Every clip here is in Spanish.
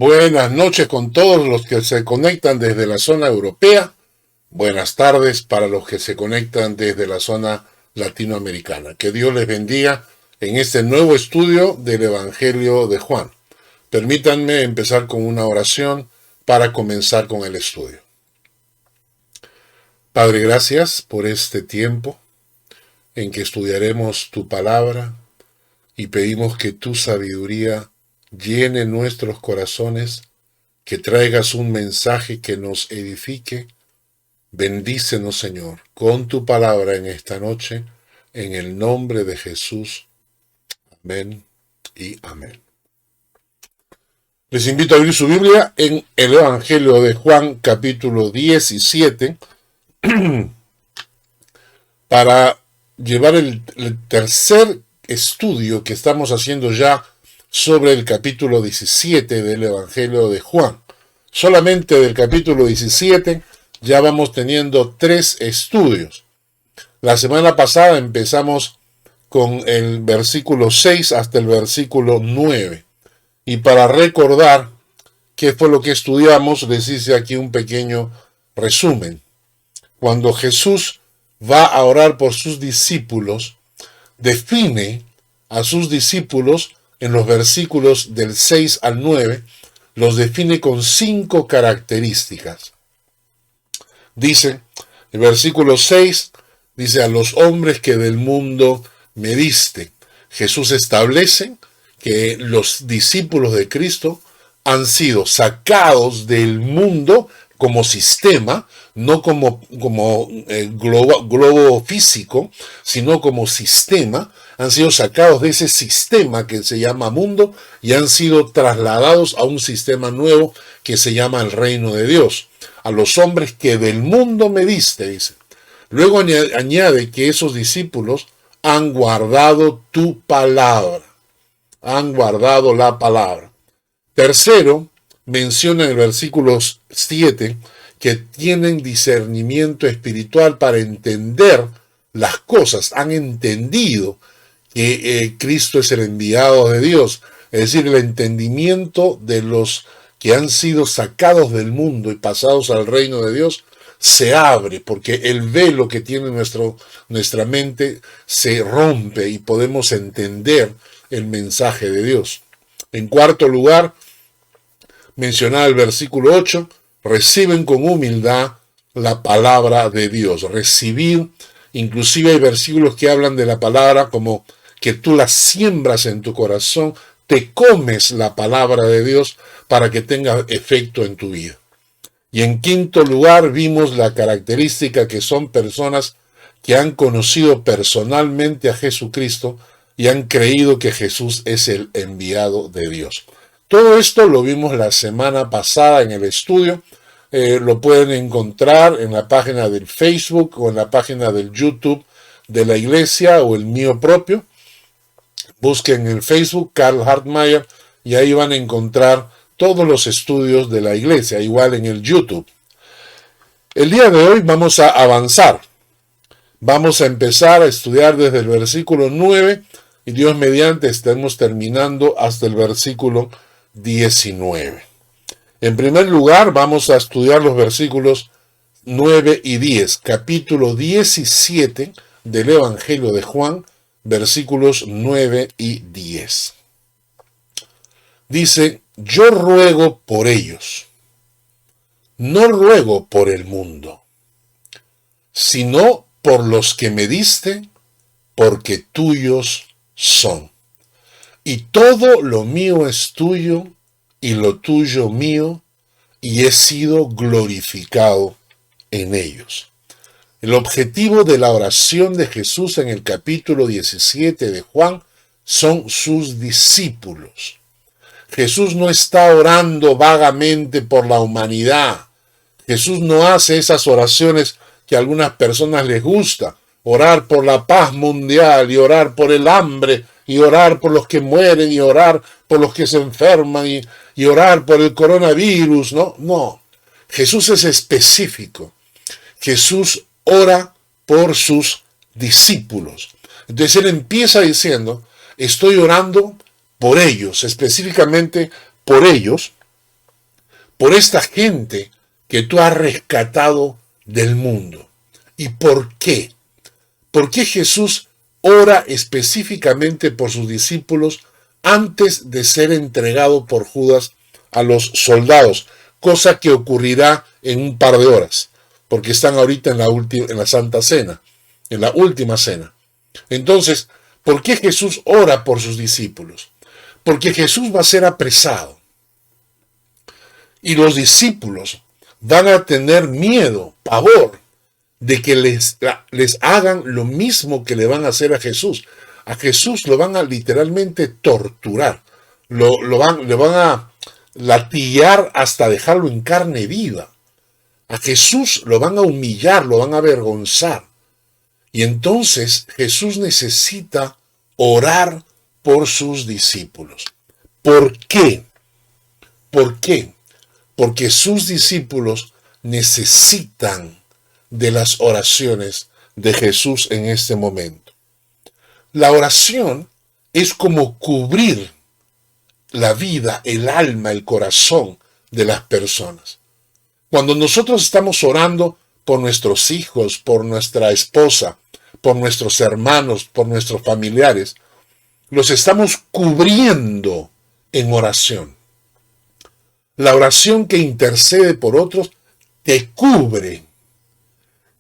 Buenas noches con todos los que se conectan desde la zona europea. Buenas tardes para los que se conectan desde la zona latinoamericana. Que Dios les bendiga en este nuevo estudio del Evangelio de Juan. Permítanme empezar con una oración para comenzar con el estudio. Padre, gracias por este tiempo en que estudiaremos tu palabra y pedimos que tu sabiduría llene nuestros corazones, que traigas un mensaje que nos edifique. Bendícenos, Señor, con tu palabra en esta noche, en el nombre de Jesús. Amén y amén. Les invito a abrir su Biblia en el Evangelio de Juan, capítulo 17, para llevar el tercer estudio que estamos haciendo ya sobre el capítulo 17 del Evangelio de Juan. Solamente del capítulo 17 ya vamos teniendo 3 estudios. La semana pasada empezamos con el versículo 6 hasta el versículo 9. Y para recordar qué fue lo que estudiamos, les hice aquí un pequeño resumen. Cuando Jesús va a orar por sus discípulos, define a sus discípulos en los versículos del 6 al 9, los define con 5 características. Dice, el versículo 6, dice, a los hombres que del mundo me diste. Jesús establece que los discípulos de Cristo han sido sacados del mundo como sistema, no como globo físico, sino como sistema. Han sido sacados de ese sistema que se llama mundo y han sido trasladados a un sistema nuevo que se llama el reino de Dios. A los hombres que del mundo me diste, dice. Luego añade que esos discípulos han guardado tu palabra. Han guardado la palabra. Tercero, menciona en el versículo 7 que tienen discernimiento espiritual para entender las cosas. Han entendido que Cristo es el enviado de Dios. Es decir, el entendimiento de los que han sido sacados del mundo y pasados al reino de Dios se abre, porque el velo que tiene nuestra mente se rompe y podemos entender el mensaje de Dios. En cuarto lugar, mencionaba el versículo 8, reciben con humildad la palabra de Dios. Recibir, inclusive hay versículos que hablan de la palabra como que tú la siembras en tu corazón, te comes la palabra de Dios para que tenga efecto en tu vida. Y en quinto lugar vimos la característica que son personas que han conocido personalmente a Jesucristo y han creído que Jesús es el enviado de Dios. Todo esto lo vimos la semana pasada en el estudio. Lo pueden encontrar en la página del Facebook o en la página del YouTube de la iglesia o el mío propio. Busquen en el Facebook Carl Hartmayer y ahí van a encontrar todos los estudios de la iglesia, igual en el YouTube. El día de hoy vamos a avanzar. Vamos a empezar a estudiar desde el versículo 9 y Dios mediante estemos terminando hasta el versículo 19. En primer lugar, vamos a estudiar los versículos 9 y 10, capítulo 17 del Evangelio de Juan, versículos 9 y 10. Dice, yo ruego por ellos, no ruego por el mundo, sino por los que me diste, porque tuyos son. Y todo lo mío es tuyo, y lo tuyo mío, y he sido glorificado en ellos. El objetivo de la oración de Jesús en el capítulo 17 de Juan son sus discípulos. Jesús no está orando vagamente por la humanidad. Jesús no hace esas oraciones que a algunas personas les gusta. Orar por la paz mundial y orar por el hambre y orar por los que mueren y orar por los que se enferman y orar por el coronavirus. No. Jesús es específico. Jesús ora por sus discípulos. Entonces él empieza diciendo, estoy orando por ellos, específicamente por ellos, por esta gente que tú has rescatado del mundo. ¿Y por qué? ¿Por qué Jesús ora específicamente por sus discípulos antes de ser entregado por Judas a los soldados? Cosa que ocurrirá en un par de horas, porque están ahorita en la Santa Cena, en la última cena. Entonces, ¿por qué Jesús ora por sus discípulos? Porque Jesús va a ser apresado. Y los discípulos van a tener miedo, pavor, de que les hagan lo mismo que le van a hacer a Jesús. A Jesús lo van a literalmente torturar. Le van a latillar hasta dejarlo en carne viva. A Jesús lo van a humillar, lo van a avergonzar. Y entonces Jesús necesita orar por sus discípulos. ¿Por qué? ¿Por qué? Porque sus discípulos necesitan de las oraciones de Jesús en este momento. La oración es como cubrir la vida, el alma, el corazón de las personas. Cuando nosotros estamos orando por nuestros hijos, por nuestra esposa, por nuestros hermanos, por nuestros familiares, los estamos cubriendo en oración. La oración que intercede por otros te cubre.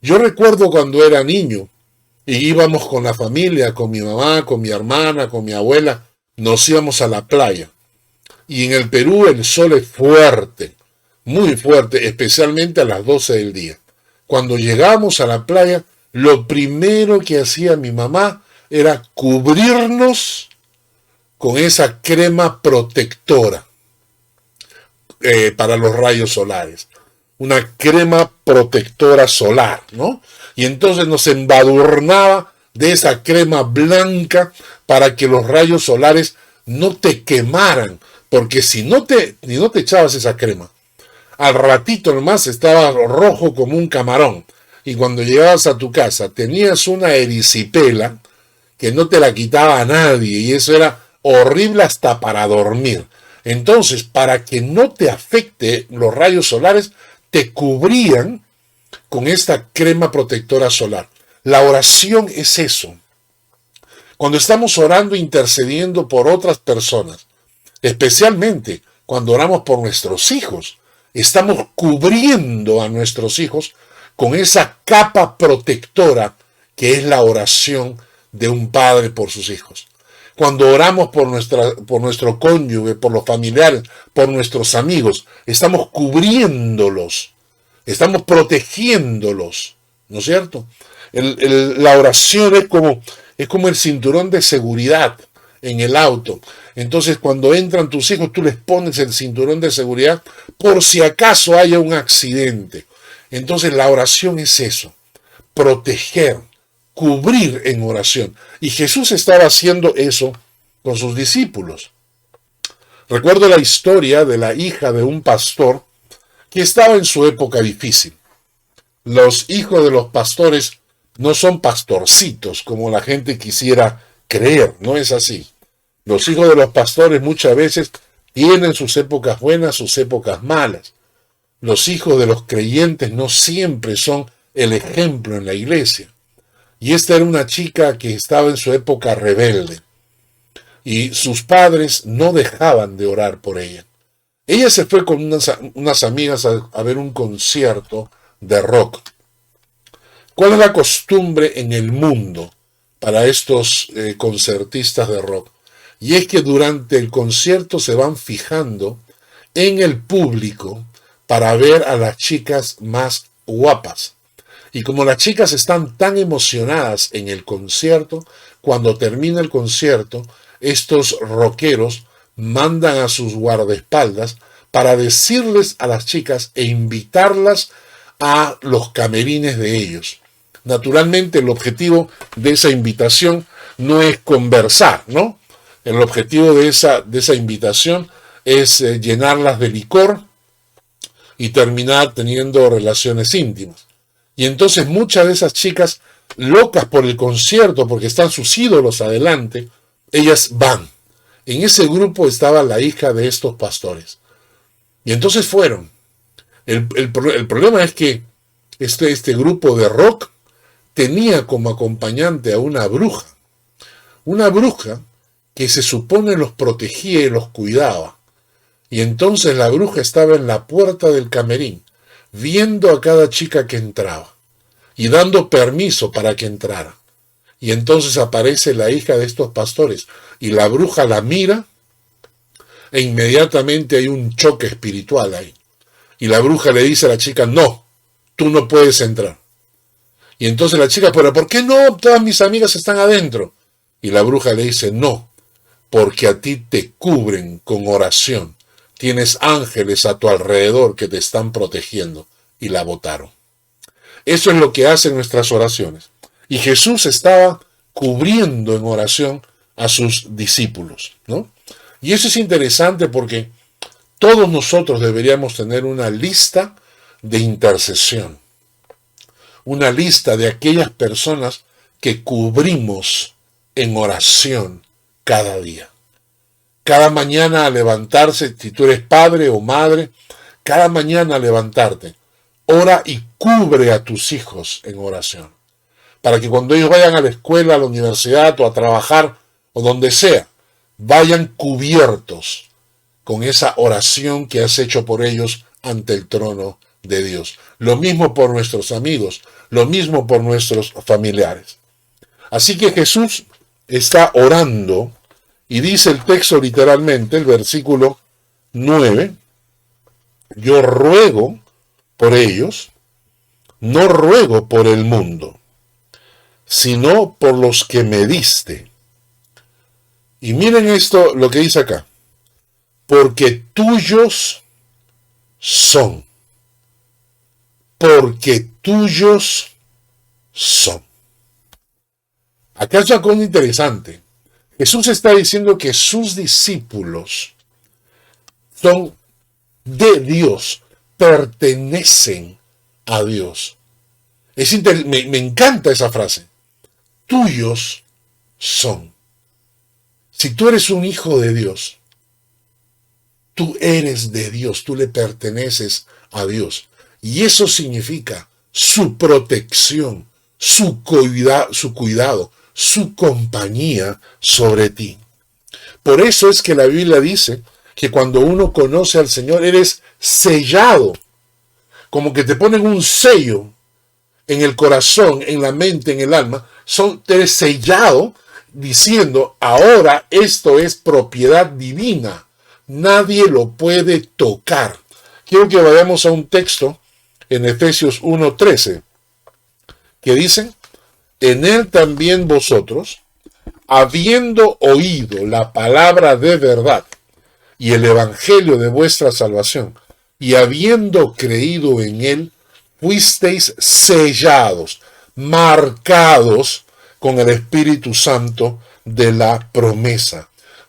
Yo recuerdo cuando era niño y íbamos con la familia, con mi mamá, con mi hermana, con mi abuela, nos íbamos a la playa. Y en el Perú el sol es fuerte, muy fuerte, especialmente a las 12 del día. Cuando llegábamos a la playa, lo primero que hacía mi mamá era cubrirnos con esa crema protectora para los rayos solares. Una crema protectora solar, ¿no? Y entonces nos embadurnaba de esa crema blanca para que los rayos solares no te quemaran, porque si no te echabas esa crema, al ratito nomás estabas rojo como un camarón. Y cuando llegabas a tu casa tenías una erisipela que no te la quitaba a nadie, y eso era horrible hasta para dormir. Entonces, para que no te afecte los rayos solares, te cubrían con esta crema protectora solar. La oración es eso. Cuando estamos orando, intercediendo por otras personas, especialmente cuando oramos por nuestros hijos, estamos cubriendo a nuestros hijos con esa capa protectora que es la oración de un padre por sus hijos. Cuando oramos por nuestro cónyuge, por los familiares, por nuestros amigos, estamos cubriéndolos, estamos protegiéndolos, ¿no es cierto? La oración es como el cinturón de seguridad en el auto. Entonces, cuando entran tus hijos, tú les pones el cinturón de seguridad por si acaso haya un accidente. Entonces, la oración es eso, proteger, cubrir en oración. Y Jesús estaba haciendo eso con sus discípulos. Recuerdo la historia de la hija de un pastor que estaba en su época difícil. Los hijos de los pastores no son pastorcitos como la gente quisiera creer, no es así. Los hijos de los pastores muchas veces tienen sus épocas buenas, sus épocas malas. Los hijos de los creyentes no siempre son el ejemplo en la iglesia. Y esta era una chica que estaba en su época rebelde. Y sus padres no dejaban de orar por ella. Ella se fue con unas amigas a ver un concierto de rock. ¿Cuál es la costumbre en el mundo para estos concertistas de rock? Y es que durante el concierto se van fijando en el público para ver a las chicas más guapas. Y como las chicas están tan emocionadas en el concierto, cuando termina el concierto, estos rockeros mandan a sus guardaespaldas para decirles a las chicas e invitarlas a los camerines de ellos. Naturalmente, el objetivo de esa invitación no es conversar, ¿no? El objetivo de esa invitación es llenarlas de licor y terminar teniendo relaciones íntimas. Y entonces muchas de esas chicas, locas por el concierto, porque están sus ídolos adelante, ellas van. En ese grupo estaba la hija de estos pastores. Y entonces fueron. El problema es que este grupo de rock tenía como acompañante a una bruja que se supone los protegía y los cuidaba. Y entonces la bruja estaba en la puerta del camerín, viendo a cada chica que entraba y dando permiso para que entrara. Y entonces aparece la hija de estos pastores y la bruja la mira e inmediatamente hay un choque espiritual ahí. Y la bruja le dice a la chica, no, tú no puedes entrar. Y entonces la chica, pero ¿por qué no? Todas mis amigas están adentro. Y la bruja le dice, no, porque a ti te cubren con oración. Tienes ángeles a tu alrededor que te están protegiendo. Y la botaron. Eso es lo que hacen nuestras oraciones. Y Jesús estaba cubriendo en oración a sus discípulos, ¿no? Y eso es interesante porque todos nosotros deberíamos tener una lista de intercesión. Una lista de aquellas personas que cubrimos en oración cada día. Cada mañana al levantarse, si tú eres padre o madre, cada mañana al levantarte, ora y cubre a tus hijos en oración. Para que cuando ellos vayan a la escuela, a la universidad o a trabajar o donde sea, vayan cubiertos con esa oración que has hecho por ellos ante el trono de Dios. Lo mismo por nuestros amigos, lo mismo por nuestros familiares. Así que Jesús está orando y dice el texto literalmente, el versículo 9, yo ruego por ellos, no ruego por el mundo, sino por los que me diste. Y miren esto, lo que dice acá, porque tuyos son. Porque tuyos son. Acá es una cosa interesante. Jesús está diciendo que sus discípulos son de Dios, pertenecen a Dios. Me encanta esa frase. Tuyos son. Si tú eres un hijo de Dios, tú eres de Dios, tú le perteneces a Dios. Y eso significa su protección, su cuidado, su compañía sobre ti. Por eso es que la Biblia dice que cuando uno conoce al Señor, eres sellado, como que te ponen un sello en el corazón, en la mente, en el alma, eres sellado diciendo, ahora esto es propiedad divina, nadie lo puede tocar. Quiero que vayamos a un texto en Efesios 1:13, que dice, en él también vosotros, habiendo oído la palabra de verdad y el evangelio de vuestra salvación, y habiendo creído en él, fuisteis sellados, marcados con el Espíritu Santo de la promesa.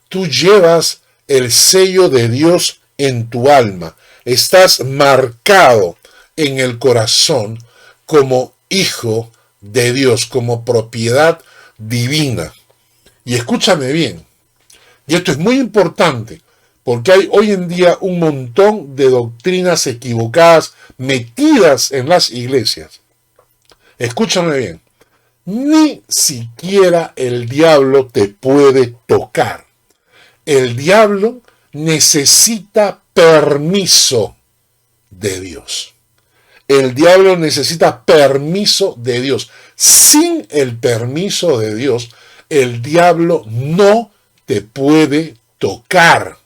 Tú llevas el sello de Dios en tu alma. Estás marcado en el corazón como hijo de Dios, como propiedad divina. Y escúchame bien, y esto es muy importante, porque hay hoy en día un montón de doctrinas equivocadas metidas en las iglesias. Escúchame bien, ni siquiera el diablo te puede tocar. El diablo necesita permiso de Dios. El diablo necesita permiso de Dios. Sin el permiso de Dios, el diablo no te puede tocar.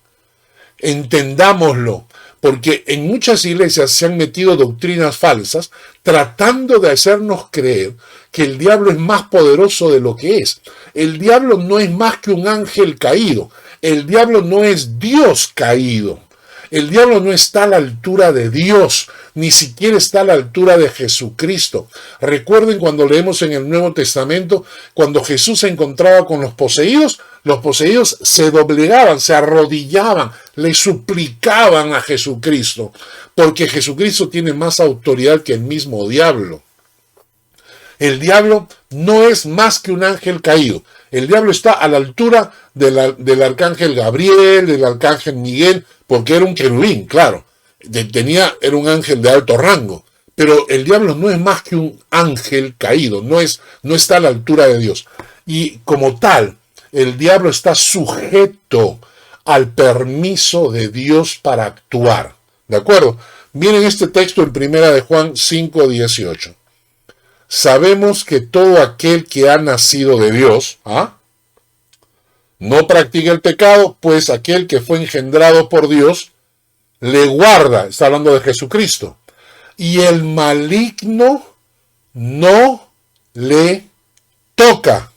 Entendámoslo, porque en muchas iglesias se han metido doctrinas falsas tratando de hacernos creer que el diablo es más poderoso de lo que es. El diablo no es más que un ángel caído. El diablo no es Dios caído. El diablo no está a la altura de Dios, ni siquiera está a la altura de Jesucristo. Recuerden cuando leemos en el Nuevo Testamento, cuando Jesús se encontraba con los poseídos se doblegaban, se arrodillaban, le suplicaban a Jesucristo, porque Jesucristo tiene más autoridad que el mismo diablo. El diablo no es más que un ángel caído. El diablo está a la altura del arcángel Gabriel, del arcángel Miguel, porque era un querubín, claro. Era un ángel de alto rango. Pero el diablo no es más que un ángel caído, no está a la altura de Dios. Y como tal, el diablo está sujeto al permiso de Dios para actuar. ¿De acuerdo? Miren este texto en 1 Juan 5:18. Sabemos que todo aquel que ha nacido de Dios, no practica el pecado, pues aquel que fue engendrado por Dios le guarda. Está hablando de Jesucristo. Y el maligno no le toca.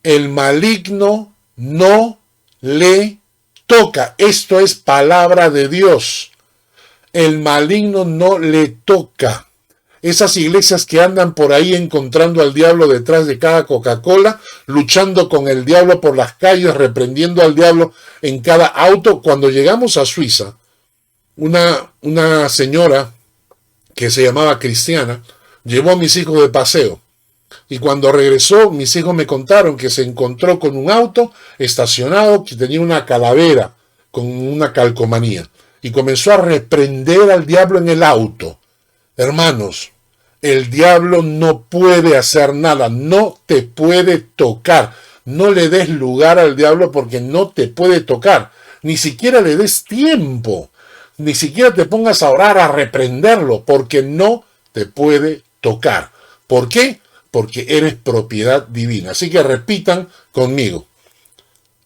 El maligno no le toca. Esto es palabra de Dios. El maligno no le toca. Esas iglesias que andan por ahí encontrando al diablo detrás de cada Coca-Cola, luchando con el diablo por las calles, reprendiendo al diablo en cada auto. Cuando llegamos a Suiza, una señora que se llamaba Cristiana llevó a mis hijos de paseo. Y cuando regresó, mis hijos me contaron que se encontró con un auto estacionado que tenía una calavera con una calcomanía. Y comenzó a reprender al diablo en el auto. Hermanos, el diablo no puede hacer nada, no te puede tocar. No le des lugar al diablo porque no te puede tocar. Ni siquiera le des tiempo. Ni siquiera te pongas a orar, a reprenderlo, porque no te puede tocar. ¿Por qué? Porque eres propiedad divina. Así que repitan conmigo.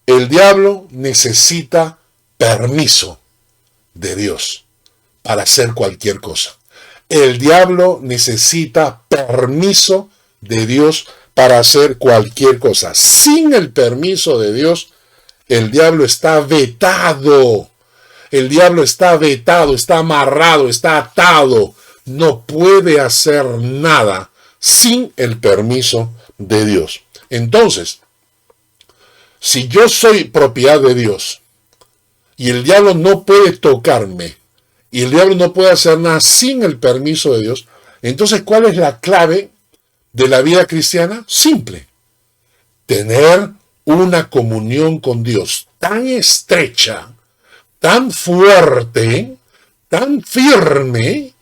El diablo necesita permiso de Dios para hacer cualquier cosa. El diablo necesita permiso de Dios para hacer cualquier cosa. Sin el permiso de Dios, el diablo está vetado. El diablo está vetado, está amarrado, está atado. No puede hacer nada sin el permiso de Dios. Entonces, si yo soy propiedad de Dios y el diablo no puede tocarme y el diablo no puede hacer nada sin el permiso de Dios, entonces ¿cuál es la clave de la vida cristiana? Simple. Tener una comunión con Dios tan estrecha, tan fuerte, tan firme,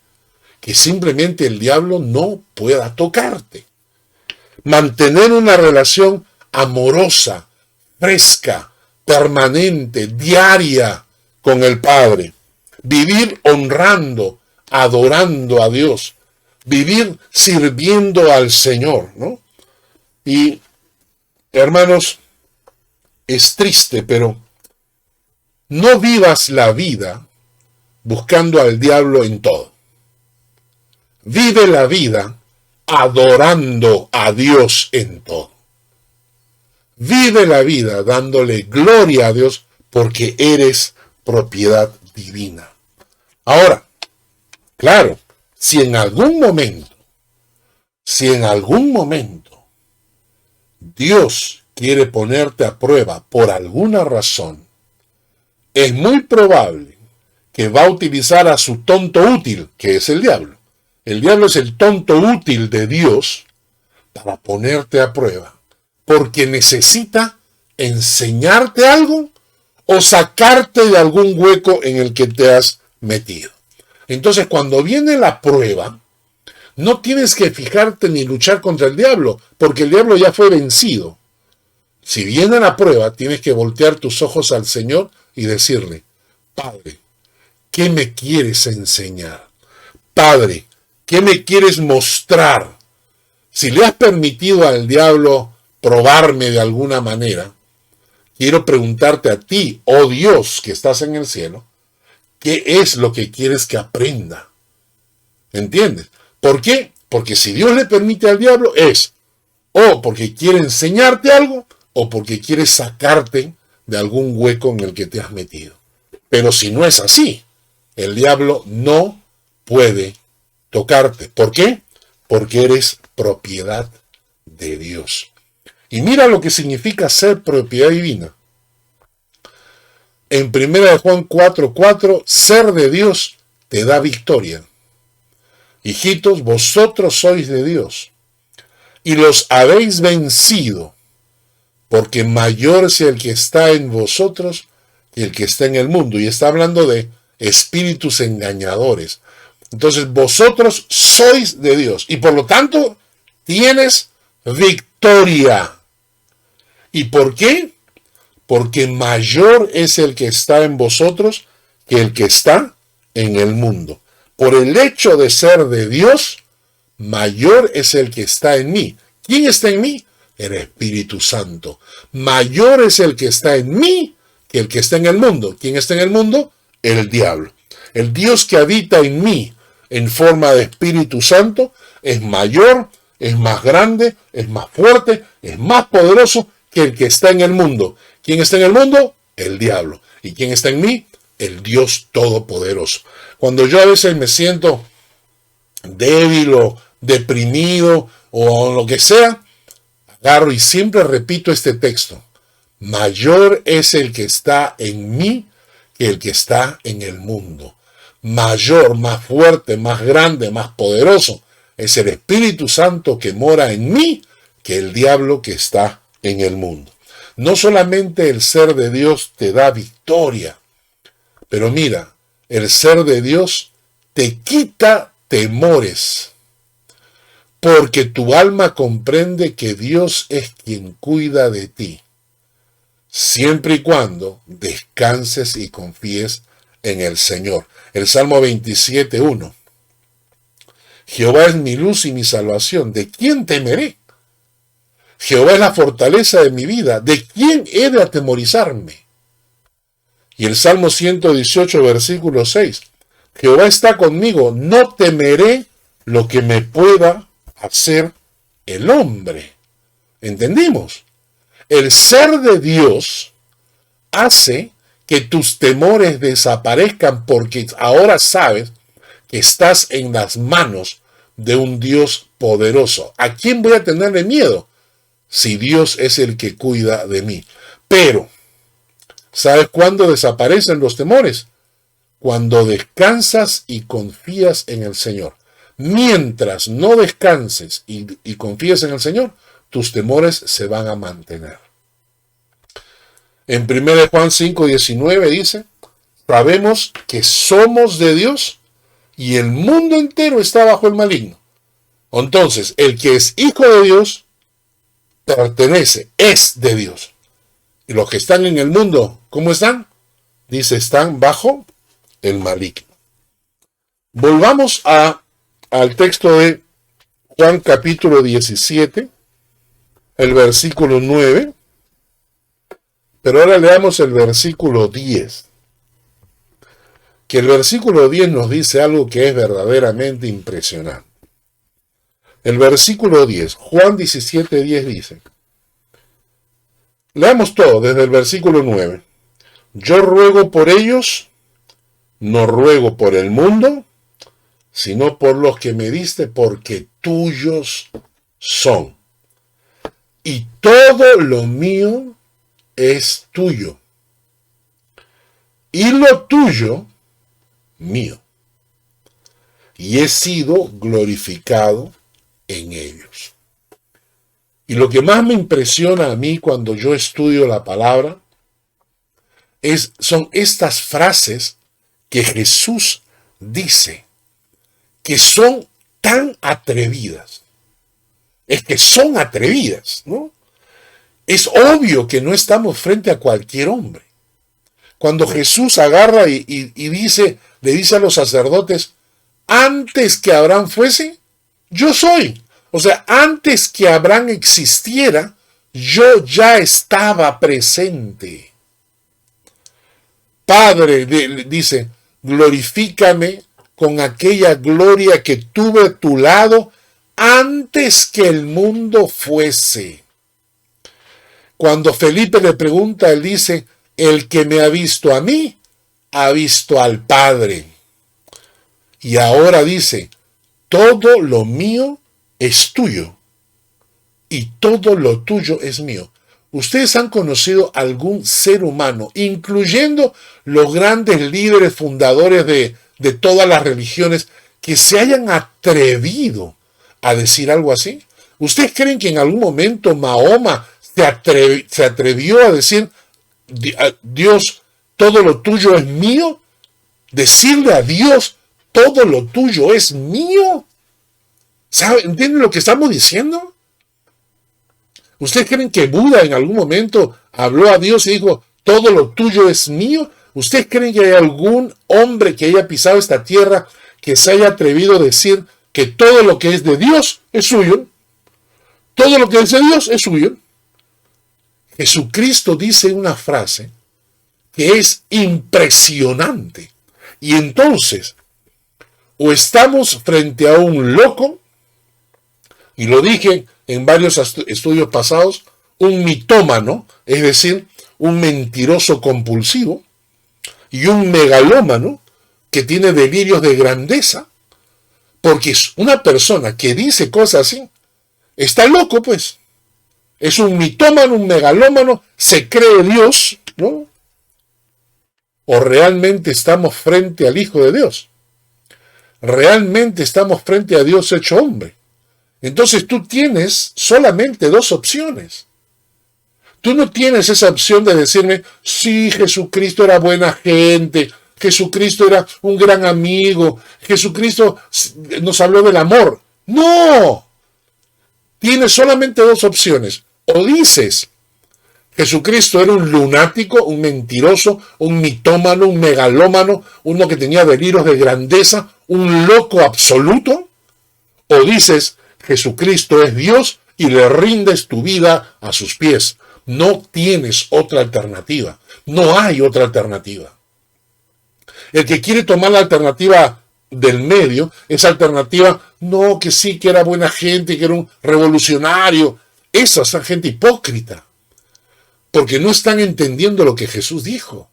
que simplemente el diablo no pueda tocarte. Mantener una relación amorosa, fresca, permanente, diaria con el Padre. Vivir honrando, adorando a Dios. Vivir sirviendo al Señor, ¿no? Y, hermanos, es triste, pero no vivas la vida buscando al diablo en todo. Vive la vida adorando a Dios en todo. Vive la vida dándole gloria a Dios porque eres propiedad divina. Ahora, claro, si en algún momento Dios quiere ponerte a prueba por alguna razón, es muy probable que va a utilizar a su tonto útil, que es el diablo. El diablo es el tonto útil de Dios para ponerte a prueba, porque necesita enseñarte algo o sacarte de algún hueco en el que te has metido. Entonces, cuando viene la prueba, no tienes que fijarte ni luchar contra el diablo, porque el diablo ya fue vencido. Si viene la prueba, tienes que voltear tus ojos al Señor y decirle: Padre, ¿qué me quieres enseñar? Padre, ¿qué me quieres mostrar? Si le has permitido al diablo probarme de alguna manera, quiero preguntarte a ti, oh Dios que estás en el cielo, ¿qué es lo que quieres que aprenda? ¿Entiendes? ¿Por qué? Porque si Dios le permite al diablo es o porque quiere enseñarte algo o porque quiere sacarte de algún hueco en el que te has metido. Pero si no es así, el diablo no puede tocarte. ¿Por qué? Porque eres propiedad de Dios. Y mira lo que significa ser propiedad divina. En 1 Juan 4:4, ser de Dios te da victoria. Hijitos, vosotros sois de Dios y los habéis vencido, porque mayor es el que está en vosotros que el que está en el mundo. Y está hablando de espíritus engañadores. Entonces vosotros sois de Dios y por lo tanto tienes victoria. ¿Y por qué? Porque mayor es el que está en vosotros que el que está en el mundo. Por el hecho de ser de Dios, mayor es el que está en mí. ¿Quién está en mí? El Espíritu Santo. Mayor es el que está en mí que el que está en el mundo. ¿Quién está en el mundo? El diablo. El Dios que habita en mí en forma de Espíritu Santo es mayor, es más grande, es más fuerte, es más poderoso que el que está en el mundo. ¿Quién está en el mundo? El diablo. ¿Y quién está en mí? El Dios Todopoderoso. Cuando yo a veces me siento débil o deprimido o lo que sea, agarro y siempre repito este texto. Mayor es el que está en mí que el que está en el mundo. Mayor, más fuerte, más grande, más poderoso es el Espíritu Santo que mora en mí que el diablo que está en el mundo. No solamente el ser de Dios te da victoria, pero mira, el ser de Dios te quita temores, porque tu alma comprende que Dios es quien cuida de ti, siempre y cuando descanses y confíes en el Señor. El Salmo 27:1. Jehová es mi luz y mi salvación. ¿De quién temeré? Jehová es la fortaleza de mi vida. ¿De quién he de atemorizarme? Y el Salmo 118, versículo 6. Jehová está conmigo, no temeré lo que me pueda hacer el hombre. ¿Entendimos? El ser de Dios hace que tus temores desaparezcan porque ahora sabes que estás en las manos de un Dios poderoso. ¿A quién voy a tenerle miedo? Si Dios es el que cuida de mí. Pero, ¿sabes cuándo desaparecen los temores? Cuando descansas y confías en el Señor. Mientras no descanses y confíes en el Señor, tus temores se van a mantener. En 1 Juan 5:19 dice, sabemos que somos de Dios y el mundo entero está bajo el maligno. Entonces, el que es hijo de Dios, pertenece, es de Dios. Y los que están en el mundo, ¿cómo están? Dice, están bajo el maligno. Volvamos al texto de Juan capítulo 17, el versículo 9. Pero ahora leamos el versículo 10. Que el versículo 10 nos dice algo que es verdaderamente impresionante. El versículo 10, Juan 17:10 dice, leamos todo desde el versículo 9. Yo ruego por ellos, no ruego por el mundo, sino por los que me diste, porque tuyos son. Y todo lo mío es tuyo. Y lo tuyo, mío. Y he sido glorificado en ellos. Y lo que más me impresiona a mí cuando yo estudio la palabra son estas frases que Jesús dice, que son tan atrevidas. Es que son atrevidas, ¿no? Es obvio que no estamos frente a cualquier hombre. Cuando Jesús agarra y le dice a los sacerdotes, antes que Abraham fuese, yo soy. O sea, antes que Abraham existiera, yo ya estaba presente. Padre, dice, glorifícame con aquella gloria que tuve a tu lado antes que el mundo fuese. Cuando Felipe le pregunta, él dice, el que me ha visto a mí, ha visto al Padre. Y ahora dice, todo lo mío es tuyo y todo lo tuyo es mío. ¿Ustedes han conocido algún ser humano, incluyendo los grandes líderes fundadores de todas las religiones, que se hayan atrevido a decir algo así? ¿Ustedes creen que en algún momento Mahoma se atrevió a decir, Dios, todo lo tuyo es mío? Decirle a Dios, todo lo tuyo es mío. ¿Entienden lo que estamos diciendo? ¿Ustedes creen que Buda en algún momento habló a Dios y dijo, todo lo tuyo es mío? ¿Ustedes creen que hay algún hombre que haya pisado esta tierra que se haya atrevido a decir que todo lo que es de Dios es suyo? Todo lo que es de Dios es suyo. Jesucristo dice una frase que es impresionante. Y entonces, o estamos frente a un loco, y lo dije en varios estudios pasados, un mitómano, es decir, un mentiroso compulsivo, y un megalómano que tiene delirios de grandeza, porque es una persona que dice cosas así, está loco pues, es un mitómano, un megalómano, se cree Dios, ¿no? ¿O realmente estamos frente al Hijo de Dios? Realmente estamos frente a Dios hecho hombre. Entonces tú tienes solamente dos opciones. Tú no tienes esa opción de decirme, sí, Jesucristo era buena gente, Jesucristo era un gran amigo, Jesucristo nos habló del amor. No. Tienes solamente dos opciones. O dices, Jesucristo era un lunático, un mentiroso, un mitómano, un megalómano, uno que tenía delirios de grandeza, un loco absoluto. O dices, Jesucristo es Dios y le rindes tu vida a sus pies. No tienes otra alternativa. No hay otra alternativa. El que quiere tomar la alternativa del medio, esa alternativa, no, que sí, que era buena gente, que era un revolucionario. Esa es gente hipócrita. Porque no están entendiendo lo que Jesús dijo.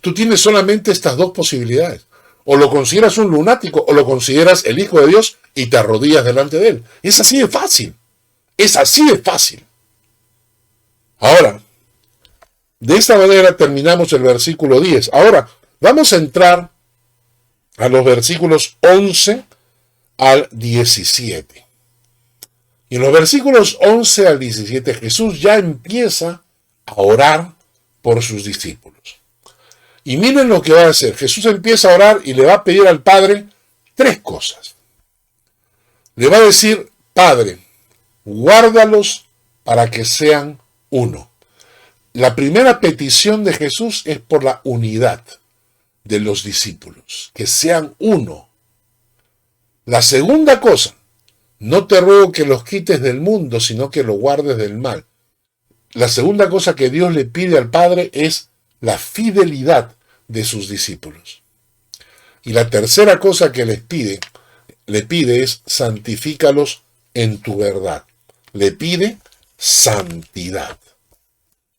Tú tienes solamente estas dos posibilidades. O lo consideras un lunático o lo consideras el Hijo de Dios y te arrodillas delante de él. Es así de fácil. Es así de fácil. Ahora, de esta manera terminamos el versículo 10. Ahora, vamos a entrar a los versículos 11 al 17. Y en los versículos 11 al 17, Jesús ya empieza a orar por sus discípulos. Y miren lo que va a hacer. Jesús empieza a orar y le va a pedir al Padre tres cosas. Le va a decir, Padre, guárdalos para que sean uno. La primera petición de Jesús es por la unidad de los discípulos, que sean uno. La segunda cosa, no te ruego que los quites del mundo, sino que los guardes del mal. La segunda cosa que Dios le pide al Padre es la fidelidad de sus discípulos. Y la tercera cosa que le pide es santifícalos en tu verdad. Le pide santidad.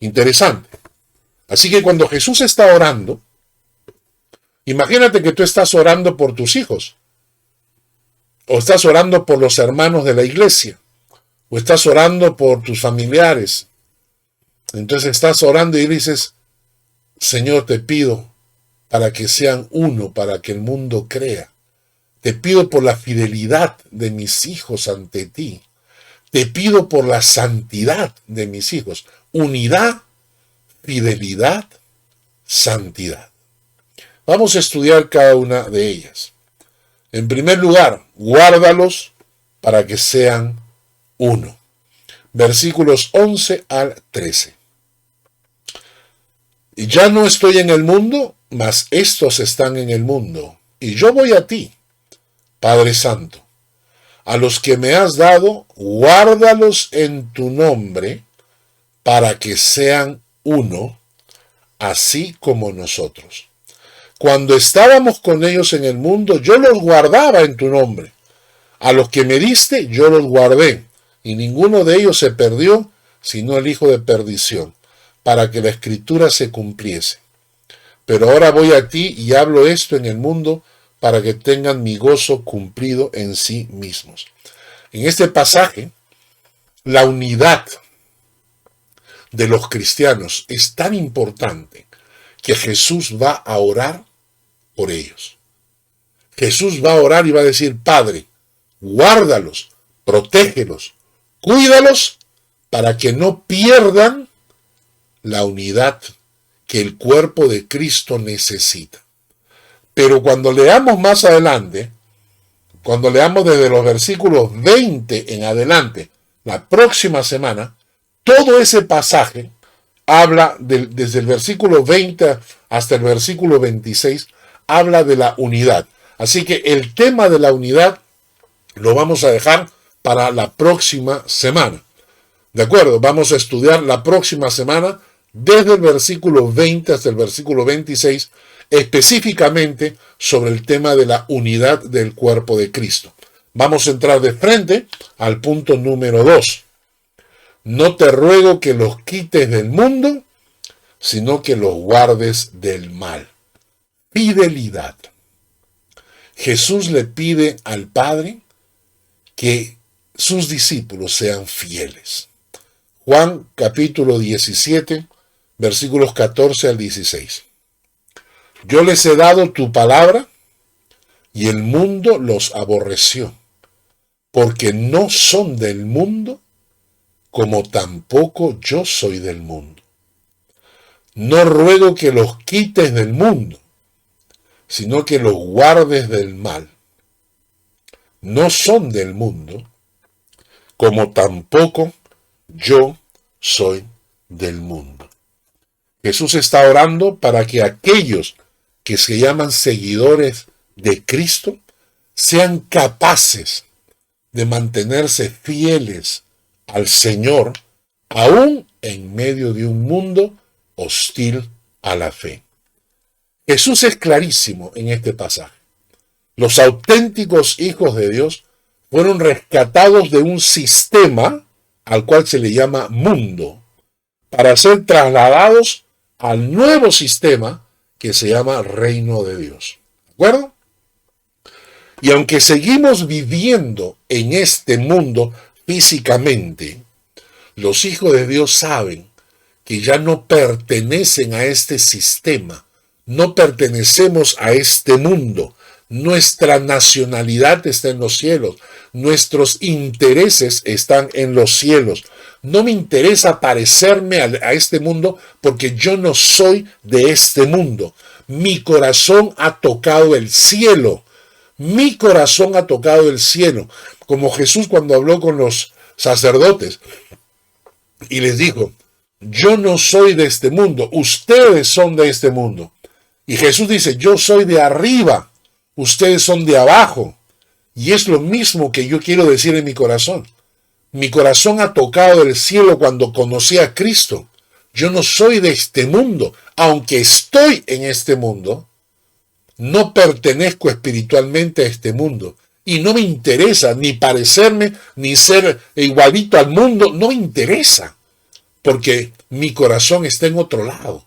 Interesante. Así que cuando Jesús está orando, imagínate que tú estás orando por tus hijos, o estás orando por los hermanos de la iglesia, o estás orando por tus familiares. Entonces estás orando y dices, Señor, te pido para que sean uno, para que el mundo crea. Te pido por la fidelidad de mis hijos ante ti. Te pido por la santidad de mis hijos. Unidad, fidelidad, santidad. Vamos a estudiar cada una de ellas. En primer lugar, guárdalos para que sean uno. Versículos 11 al 13. Y ya no estoy en el mundo, mas estos están en el mundo. Y yo voy a ti, Padre Santo. A los que me has dado, guárdalos en tu nombre, para que sean uno, así como nosotros. Cuando estábamos con ellos en el mundo, yo los guardaba en tu nombre. A los que me diste, yo los guardé, y ninguno de ellos se perdió, sino el hijo de perdición, para que la escritura se cumpliese. Pero ahora voy a ti y hablo esto en el mundo, para que tengan mi gozo cumplido en sí mismos. En este pasaje, la unidad de los cristianos es tan importante que Jesús va a orar por ellos. Jesús va a orar y va a decir, Padre, guárdalos, protégelos, cuídalos para que no pierdan la unidad que el cuerpo de Cristo necesita. Pero cuando leamos más adelante, cuando leamos desde los versículos 20 en adelante, la próxima semana, todo ese pasaje habla desde el versículo 20 hasta el versículo 26, habla de la unidad. Así que el tema de la unidad lo vamos a dejar para la próxima semana. ¿De acuerdo? Vamos a estudiar la próxima semana desde el versículo 20 hasta el versículo 26, específicamente sobre el tema de la unidad del cuerpo de Cristo. Vamos a entrar de frente al punto número 2. No te ruego que los quites del mundo, sino que los guardes del mal. Fidelidad. Jesús le pide al Padre que sus discípulos sean fieles. Juan capítulo 17, versículos 14 al 16. Yo les he dado tu palabra y el mundo los aborreció, porque no son del mundo, como tampoco yo soy del mundo. No ruego que los quites del mundo, sino que los guardes del mal. No son del mundo, como tampoco yo soy del mundo. Jesús está orando para que aquellos que se llaman seguidores de Cristo sean capaces de mantenerse fieles al Señor, aún en medio de un mundo hostil a la fe. Jesús es clarísimo en este pasaje. Los auténticos hijos de Dios fueron rescatados de un sistema al cual se le llama mundo, para ser trasladados al nuevo sistema que se llama reino de Dios. ¿De acuerdo? Y aunque seguimos viviendo en este mundo físicamente, los hijos de Dios saben que ya no pertenecen a este sistema, no pertenecemos a este mundo. Nuestra nacionalidad está en los cielos, nuestros intereses están en los cielos. No me interesa parecerme a este mundo porque yo no soy de este mundo. Mi corazón ha tocado el cielo. Mi corazón ha tocado el cielo. Como Jesús cuando habló con los sacerdotes y les dijo, yo no soy de este mundo, ustedes son de este mundo. Y Jesús dice, yo soy de arriba, ustedes son de abajo. Y es lo mismo que yo quiero decir en mi corazón. Mi corazón ha tocado el cielo cuando conocí a Cristo. Yo no soy de este mundo, aunque estoy en este mundo. No pertenezco espiritualmente a este mundo. Y no me interesa ni parecerme, ni ser igualito al mundo. No me interesa. Porque mi corazón está en otro lado.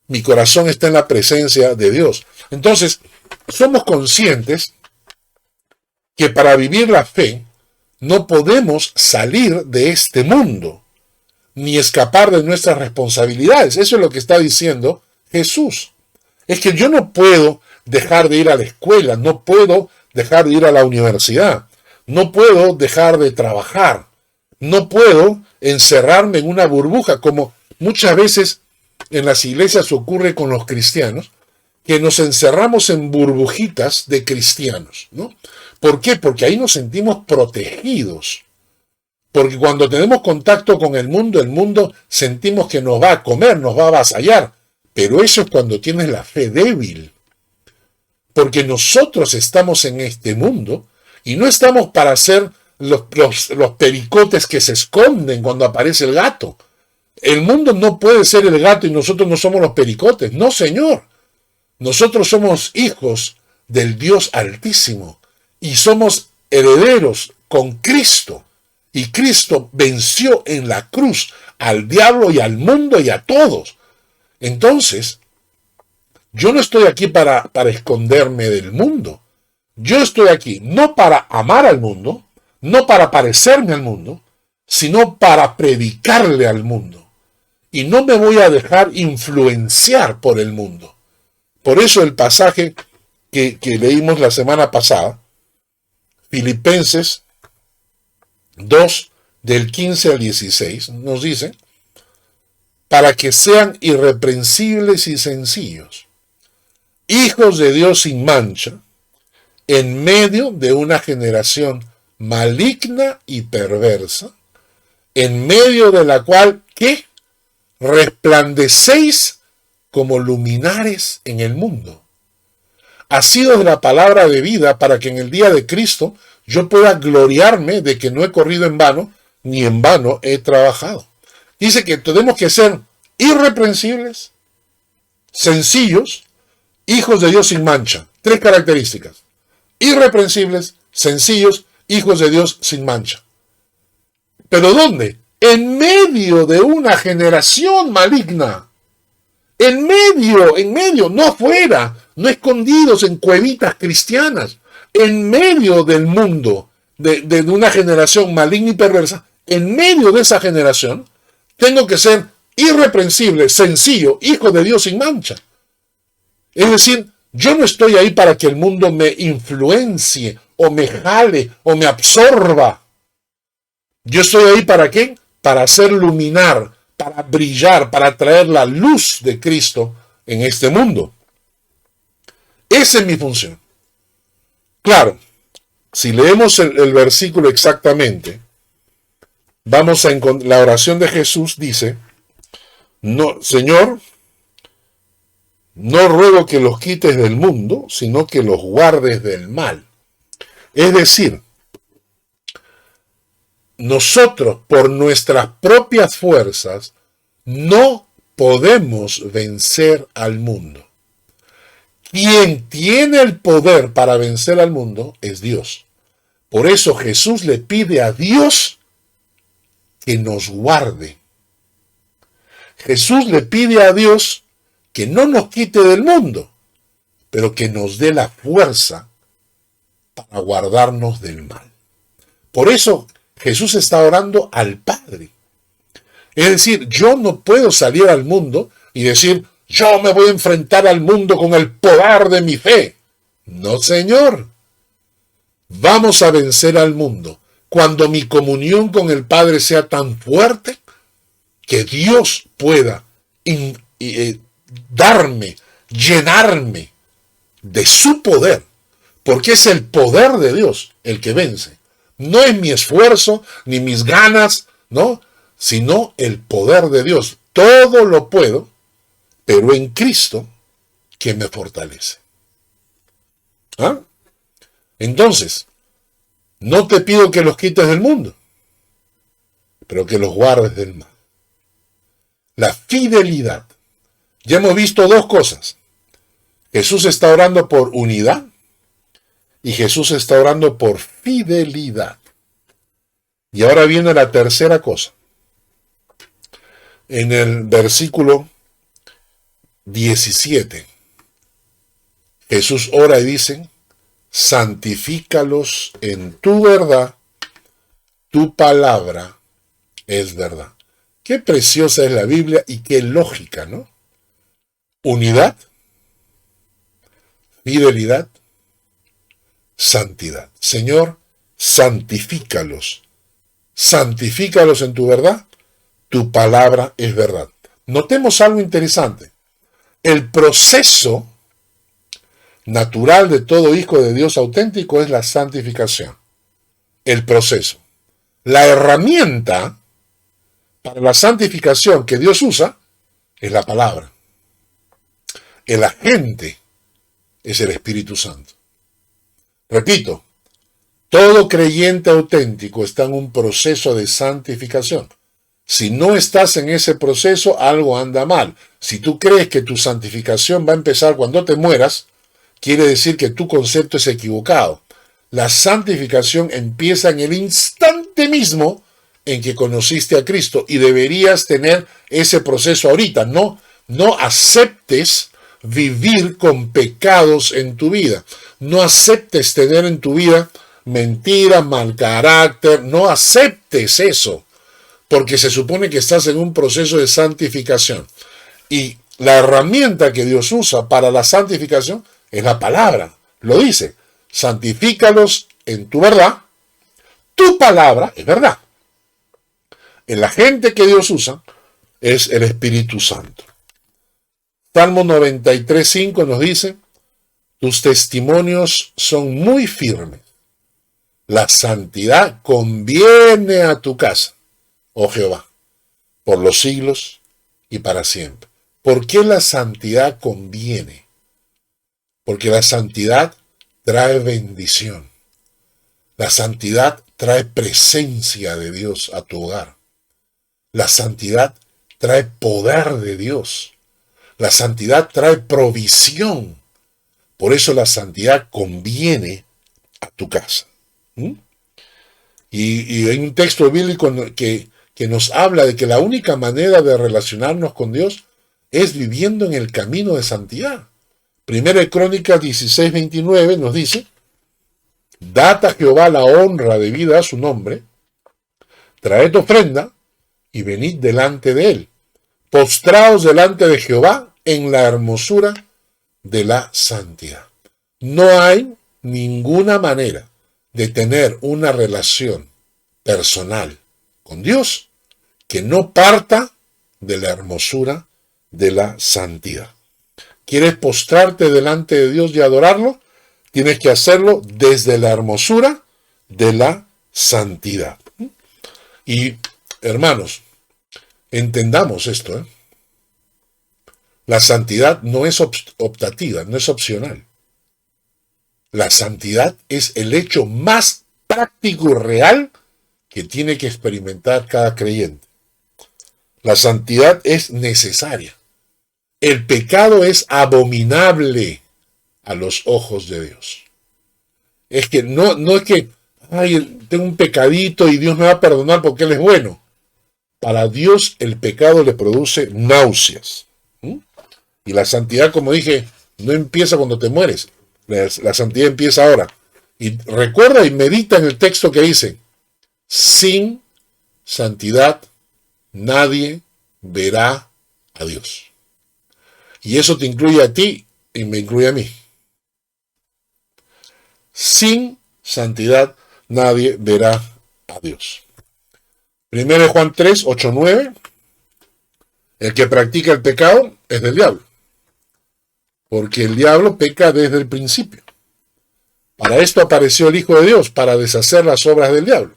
Mi corazón está en la presencia de Dios. Entonces, somos conscientes que para vivir la fe no podemos salir de este mundo, ni escapar de nuestras responsabilidades. Eso es lo que está diciendo Jesús. Es que yo no puedo dejar de ir a la escuela, no puedo dejar de ir a la universidad, no puedo dejar de trabajar, no puedo encerrarme en una burbuja, como muchas veces en las iglesias ocurre con los cristianos, que nos encerramos en burbujitas de cristianos, ¿no? ¿Por qué? Porque ahí nos sentimos protegidos. Porque cuando tenemos contacto con el mundo sentimos que nos va a comer, nos va a avasallar. Pero eso es cuando tienes la fe débil. Porque nosotros estamos en este mundo y no estamos para ser los pericotes que se esconden cuando aparece el gato. El mundo no puede ser el gato y nosotros no somos los pericotes. No, Señor. Nosotros somos hijos del Dios Altísimo y somos herederos con Cristo. Y Cristo venció en la cruz al diablo y al mundo y a todos. Entonces, yo no estoy aquí para esconderme del mundo. Yo estoy aquí no para amar al mundo, no para parecerme al mundo, sino para predicarle al mundo. Y no me voy a dejar influenciar por el mundo. Por eso el pasaje que leímos la semana pasada, Filipenses 2, del 15 al 16, nos dice, para que sean irreprensibles y sencillos, hijos de Dios sin mancha, en medio de una generación maligna y perversa, en medio de la cual, ¿qué? Resplandecéis como luminares en el mundo. Asidos de la palabra de vida para que en el día de Cristo yo pueda gloriarme de que no he corrido en vano, ni en vano he trabajado. Dice que tenemos que ser irreprensibles, sencillos, hijos de Dios sin mancha. 3 características. Irreprensibles, sencillos, hijos de Dios sin mancha. ¿Pero dónde? En medio de una generación maligna. En medio, no afuera, no escondidos en cuevitas cristianas. En medio del mundo, de una generación maligna y perversa, en medio de esa generación, tengo que ser irreprensible, sencillo, hijo de Dios sin mancha. Es decir, yo no estoy ahí para que el mundo me influencie, o me jale, o me absorba. Yo estoy ahí ¿para qué? Para hacer luminar, para brillar, para traer la luz de Cristo en este mundo. Esa es mi función. Claro, si leemos el versículo exactamente, vamos a encontrar, la oración de Jesús dice, no, Señor, no ruego que los quites del mundo, sino que los guardes del mal. Es decir, nosotros por nuestras propias fuerzas no podemos vencer al mundo. Quien tiene el poder para vencer al mundo es Dios. Por eso Jesús le pide a Dios que nos guarde. Jesús le pide a Dios que no nos quite del mundo, pero que nos dé la fuerza para guardarnos del mal. Por eso Jesús está orando al Padre. Es decir, yo no puedo salir al mundo y decir, yo me voy a enfrentar al mundo con el poder de mi fe. No, Señor. Vamos a vencer al mundo cuando mi comunión con el Padre sea tan fuerte que Dios pueda darme, llenarme de su poder, porque es el poder de Dios el que vence. No es mi esfuerzo, ni mis ganas, no, sino el poder de Dios. Todo lo puedo, pero en Cristo que me fortalece. ¿Ah? Entonces, no te pido que los quites del mundo, pero que los guardes del mal. La fidelidad. Ya hemos visto 2 cosas. Jesús está orando por unidad y Jesús está orando por fidelidad. Y ahora viene la tercera cosa. En el versículo 17, Jesús ora y dice, santifícalos en tu verdad, tu palabra es verdad. Qué preciosa es la Biblia y qué lógica, ¿no? Unidad, fidelidad, santidad. Señor, santifícalos. Santifícalos en tu verdad, tu palabra es verdad. Notemos algo interesante. El proceso natural de todo hijo de Dios auténtico es la santificación. El proceso. La herramienta para la santificación que Dios usa es la palabra. El agente es el Espíritu Santo. Repito, todo creyente auténtico está en un proceso de santificación. Si no estás en ese proceso, algo anda mal. Si tú crees que tu santificación va a empezar cuando te mueras, quiere decir que tu concepto es equivocado. La santificación empieza en el instante mismo en que conociste a Cristo y deberías tener ese proceso ahorita. No aceptes vivir con pecados en tu vida. No aceptes tener en tu vida mentira, mal carácter. No aceptes eso, porque se supone que estás en un proceso de santificación. Y la herramienta que Dios usa para la santificación es la palabra. Lo dice, santifícalos en tu verdad. Tu palabra es verdad. El agente que Dios usa es el Espíritu Santo. Salmo 93:5 nos dice, Tus testimonios son muy firmes. La santidad conviene a tu casa, oh Jehová, por los siglos y para siempre. ¿Por qué la santidad conviene? Porque la santidad trae bendición. La santidad trae presencia de Dios a tu hogar. La santidad trae poder de Dios. La santidad trae provisión. Por eso la santidad conviene a tu casa. Y hay un texto bíblico que nos habla de que la única manera de relacionarnos con Dios es viviendo en el camino de santidad. Primera de Crónicas 16:29 nos dice: dad a Jehová la honra debida a su nombre, traed ofrenda y venid delante de él, postraos delante de Jehová en la hermosura de la santidad. No hay ninguna manera de tener una relación personal con Dios que no parta de la hermosura de la santidad. ¿Quieres postrarte delante de Dios y adorarlo? Tienes que hacerlo desde la hermosura de la santidad. Y, hermanos, entendamos esto, La santidad no es optativa, no es opcional. La santidad es el hecho más práctico y real que tiene que experimentar cada creyente. La santidad es necesaria. El pecado es abominable a los ojos de Dios. Es que no es que, tengo un pecadito y Dios me va a perdonar porque Él es bueno. Para Dios el pecado le produce náuseas. Y la santidad, como dije, no empieza cuando te mueres. La santidad empieza ahora. Y recuerda y medita en el texto que dice: sin santidad nadie verá a Dios. Y eso te incluye a ti y me incluye a mí. Sin santidad nadie verá a Dios. 1 Juan 3, 8, 9. El que practica el pecado es del diablo, porque el diablo peca desde el principio. Para esto apareció el Hijo de Dios, para deshacer las obras del diablo.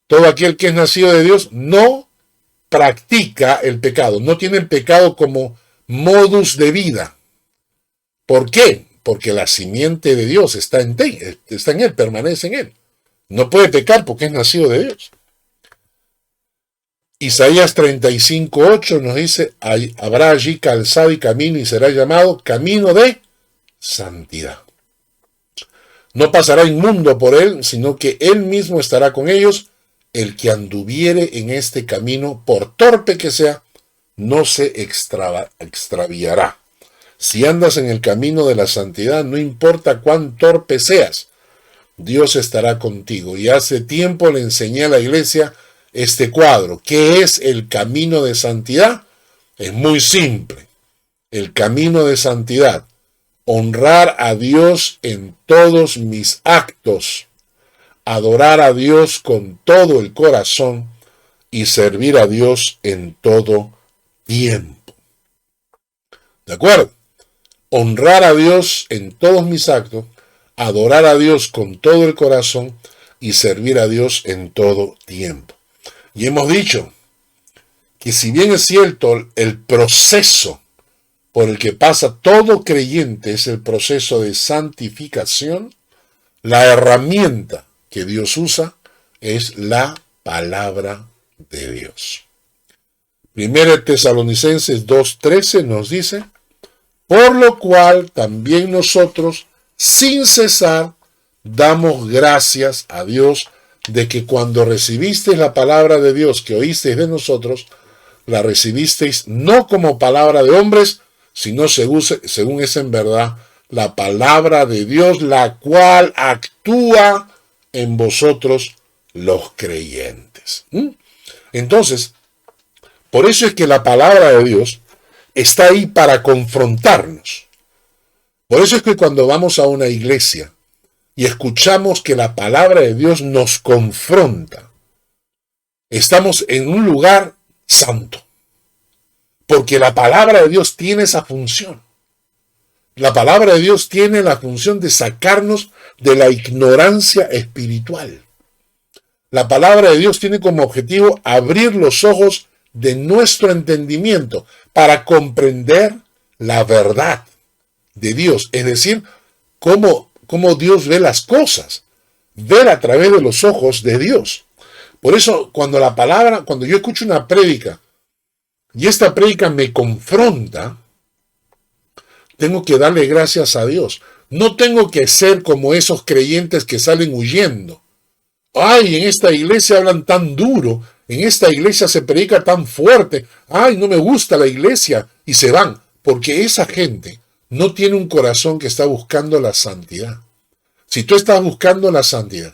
Todo aquel que es nacido de Dios no practica el pecado, no tiene el pecado como modus de vida. ¿Por qué? Porque la simiente de Dios está en él, permanece en él. No puede pecar porque es nacido de Dios. Isaías 35:8 nos dice: habrá allí calzado y camino y será llamado camino de santidad. No pasará inmundo por él, sino que él mismo estará con ellos. El que anduviere en este camino, por torpe que sea, no se extraviará. Si andas en el camino de la santidad, no importa cuán torpe seas, Dios estará contigo. Y hace tiempo le enseñé a la iglesia este cuadro. ¿Qué es el camino de santidad? Es muy simple. El camino de santidad: honrar a Dios en todos mis actos, adorar a Dios con todo el corazón y servir a Dios en todo tiempo. ¿De acuerdo? Honrar a Dios en todos mis actos, adorar a Dios con todo el corazón y servir a Dios en todo tiempo. Y hemos dicho que si bien es cierto, el proceso por el que pasa todo creyente es el proceso de santificación, la herramienta que Dios usa es la palabra de Dios. 1 Tesalonicenses 2:13 nos dice: por lo cual también nosotros, sin cesar, damos gracias a Dios de que cuando recibisteis la palabra de Dios que oísteis de nosotros, la recibisteis no como palabra de hombres, sino según es en verdad la palabra de Dios, la cual actúa en vosotros los creyentes. Entonces, por eso es que la palabra de Dios está ahí para confrontarnos. Por eso es que cuando vamos a una iglesia y escuchamos que la palabra de Dios nos confronta, estamos en un lugar santo. Porque la palabra de Dios tiene esa función. La palabra de Dios tiene la función de sacarnos de la ignorancia espiritual. La palabra de Dios tiene como objetivo abrir los ojos de nuestro entendimiento para comprender la verdad de Dios, es decir, cómo Dios ve las cosas, ver a través de los ojos de Dios. Por eso, cuando yo escucho una prédica y esta prédica me confronta, tengo que darle gracias a Dios. No tengo que ser como esos creyentes que salen huyendo. Ay, en esta iglesia hablan tan duro, en esta iglesia se predica tan fuerte. Ay, no me gusta la iglesia, y se van, porque esa gente no tiene un corazón que está buscando la santidad. Si tú estás buscando la santidad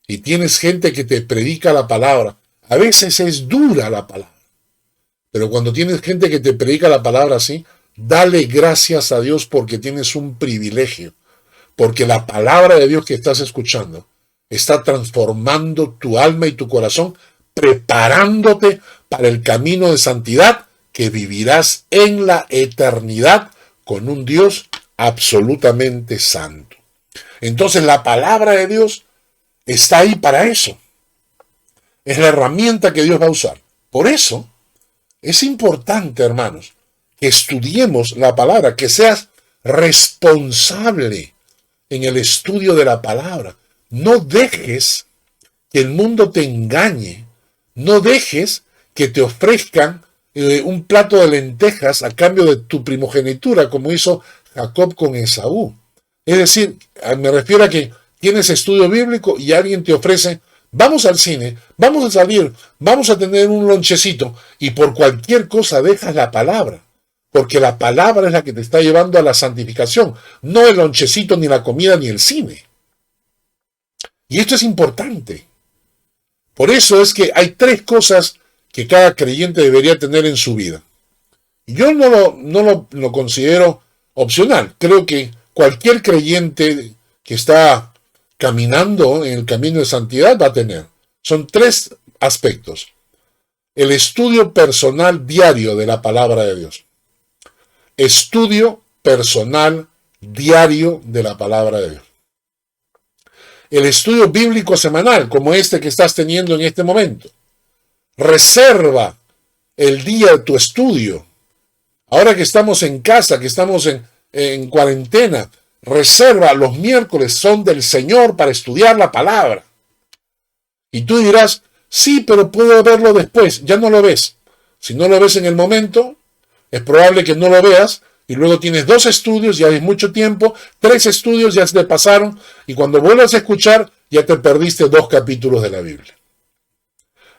y tienes gente que te predica la palabra, a veces es dura la palabra, pero cuando tienes gente que te predica la palabra así, dale gracias a Dios porque tienes un privilegio, porque la palabra de Dios que estás escuchando está transformando tu alma y tu corazón, preparándote para el camino de santidad que vivirás en la eternidad con un Dios absolutamente santo. Entonces la palabra de Dios está ahí para eso. Es la herramienta que Dios va a usar. Por eso es importante, hermanos, que estudiemos la palabra, que seas responsable en el estudio de la palabra. No dejes que el mundo te engañe. No dejes que te ofrezcan un plato de lentejas a cambio de tu primogenitura, como hizo Jacob con Esaú. Es decir, me refiero a que tienes estudio bíblico y alguien te ofrece, vamos al cine, vamos a salir, vamos a tener un lonchecito, y por cualquier cosa dejas la palabra, porque la palabra es la que te está llevando a la santificación, no el lonchecito, ni la comida, ni el cine. Y esto es importante. Por eso es que hay 3 cosas que cada creyente debería tener en su vida. Yo no lo considero opcional. Creo que cualquier creyente que está caminando en el camino de santidad va a tener. Son 3 aspectos. El estudio personal diario de la palabra de Dios. Estudio personal diario de la palabra de Dios. El estudio bíblico semanal, como este que estás teniendo en este momento. Reserva el día de tu estudio. Ahora que estamos en casa, que estamos en cuarentena, reserva los miércoles, son del Señor para estudiar la palabra. Y tú dirás, sí, pero puedo verlo después. Ya no lo ves. Si no lo ves en el momento, es probable que no lo veas, y luego tienes 2 estudios, ya es mucho tiempo, 3 estudios ya se te pasaron, y cuando vuelvas a escuchar, ya te perdiste 2 capítulos de la Biblia.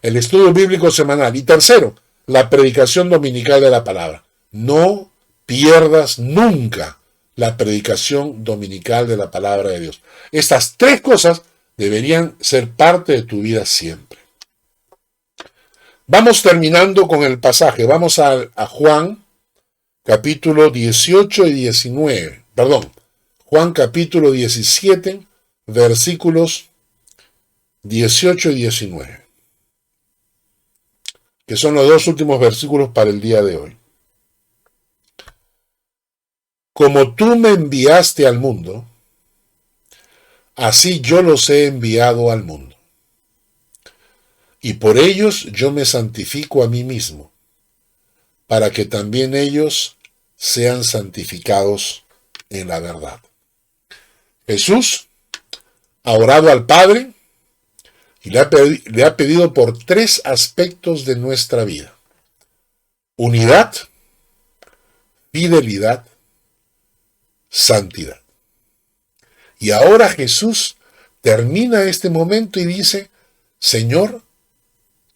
El estudio bíblico semanal. Y tercero, la predicación dominical de la palabra. No pierdas nunca la predicación dominical de la palabra de Dios. Estas 3 cosas deberían ser parte de tu vida siempre. Vamos terminando con el pasaje. Vamos a Juan, capítulo 18 y 19. Perdón, Juan capítulo 17, versículos 18 y 19. Que son los 2 últimos versículos para el día de hoy. Como tú me enviaste al mundo, así yo los he enviado al mundo. Y por ellos yo me santifico a mí mismo, para que también ellos sean santificados en la verdad. Jesús ha orado al Padre y le ha pedido por 3 aspectos de nuestra vida: unidad, fidelidad, santidad. Y ahora Jesús termina este momento y dice, Señor,